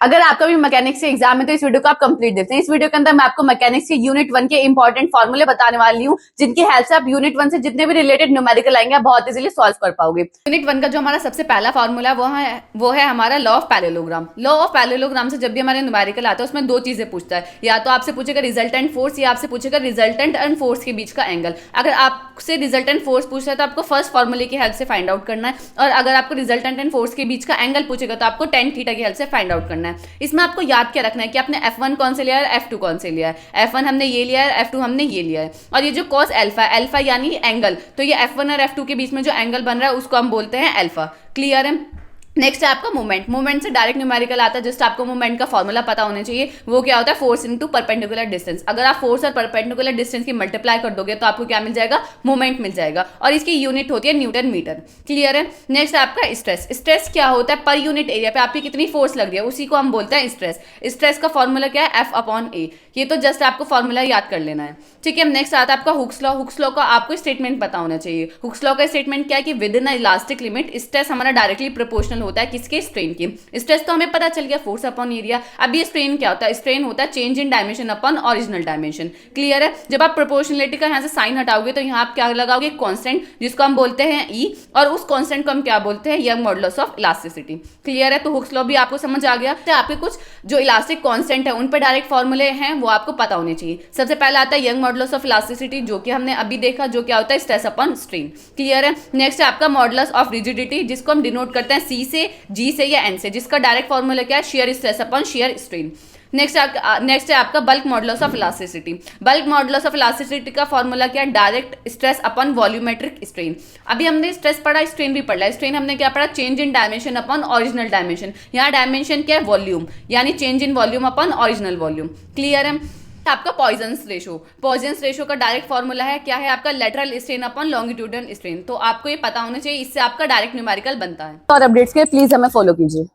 अगर आपका भी मैकेनिक्स के एग्जाम है तो इस वीडियो को आप कंप्लीट देखते हैं। इस वीडियो के अंदर मैं आपको मैकेनिक्स के यूनिट 1 के इंपॉर्टेंट फॉर्मूले बताने वाली हूँ, जिनकी हेल्प से आप यूनिट 1 से जितने भी रिलेटेड न्यूमेरिकल आएंगे आप बहुत इजीली सॉल्व कर पाओगे। यूनिट 1 का जो हमारा सबसे पहला फॉर्मूला है वो है हमारा law of parallelogram. Law of parallelogram से जब भी हमारे न्यूमेरिकल आता है उसमें दो चीजें पूछता है, या तो आपसे पूछेगा रिजल्टेंट फोर्स या आपसे पूछेगा रिजल्टेंट एंड फोर्स के बीच का एंगल। अगर आपसे रिजल्टेंट फोर्स पूछता है तो आपको फर्स्ट फॉर्मूले की हेल्प से फाइंड आउट करना है, और अगर आपको रिजल्टेंट एंड फोर्स के बीच का एंगल पूछेगा तो आपको टेन थीटा की हेल्प से फाइंड आउट करना है। इसमें आपको याद क्या रखना है कि आपने F1 कौन से लिया है, F2 कौन से लिया है। F1 हमने ये लिया है, F2 हमने ये लिया है। और ये जो कॉस अल्फा, अल्फा यानी एंगल, तो ये F1 और F2 के बीच में जो एंगल बन रहा है उसको हम बोलते हैं अल्फा। क्लियर है। नेक्स्ट है आपका मोमेंट। मोमेंट से डायरेक्ट न्यूमेरिकल आता है, जस्ट आपको मोमेंट का फॉर्मूला पता होना चाहिए। वो क्या होता है, फोर्स इनटू परपेंडिकुलर डिस्टेंस। अगर आप फोर्स और परपेंडिकुलर डिस्टेंस की मल्टीप्लाई कर दोगे तो आपको क्या मिल जाएगा, मोमेंट मिल जाएगा, और इसकी यूनिट होती है न्यूटन मीटर। क्लियर है। नेक्स्ट है आपका स्ट्रेस। स्ट्रेस क्या होता है, पर यूनिट एरिया पे आपकी कितनी फोर्स लग रही है उसी को हम बोलते हैं स्ट्रेस। स्ट्रेस का फॉर्मूला क्या है, F/A। ये तो जस्ट आपको फॉर्मूला याद कर लेना है, ठीक है। नेक्स्ट आता है आपका हुक्स लॉ। हुक्स लॉ का आपको स्टेटमेंट पता होना चाहिए। हुक्स लॉ का स्टेटमेंट क्या है कि with in elastic limit stress हमारा डायरेक्टली प्रोपोर्शनल होता है किसके, स्ट्रेन की। स्ट्रेस तो हमें पता चल गया, फोर्स अपॉन एरिया। अब ये स्ट्रेन क्या होता है, स्ट्रेन होता है change in dimension upon original dimension. Clear है। जब आप प्रोपोर्शनलिटी का यहाँ से साइन हटाओगे तो यहाँ आप क्या लगाओगे, कांस्टेंट, जिसको हम बोलते हैं E, और उस कांस्टेंट को हम क्या बोलते हैं, young modulus of elasticity. Clear है। तो हुक्स लॉ भी आपको समझ आ गया। तो आपके कुछ जो इलास्टिक कांस्टेंट है उन पर डायरेक्ट फॉर्मूले हैं वो आपको पता होने चाहिए। सबसे पहला आता है यंग मॉडुलस ऑफ इलास्टिसिटी, जो कि हमने अभी देखा, जो क्या होता है स्ट्रेस अपॉन स्ट्रेन। क्लियर है। नेक्स्ट है आपका मॉडुलस ऑफ रिजिडिटी, जिसको हम डिनोट करते हैं C से, G से या N से, जिसका डायरेक्ट फॉर्मूला क्या है, shear stress upon shear strain. Next है आपका bulk modulus of elasticity. Bulk modulus of elasticity का फॉर्मूला क्या है, direct stress upon volumetric strain. अभी हमने स्ट्रेस पढ़ा, स्ट्रेन भी पढ़ा। स्ट्रेन हमने क्या पढ़ा, change in dimension upon original dimension. यहाँ डायमेंशन क्या है, वॉल्यूम, यानी change in volume upon original volume. Clear है। आपका पॉइजन्स रेशो। पॉइजन्स रेशो का डायरेक्ट फॉर्मूला है क्या है आपका, lateral strain upon longitudinal strain. तो आपको ये पता होना चाहिए, इससे आपका डायरेक्ट न्यूमेरिकल बनता है। और अपडेट्स के प्लीज हमें फॉलो कीजिए।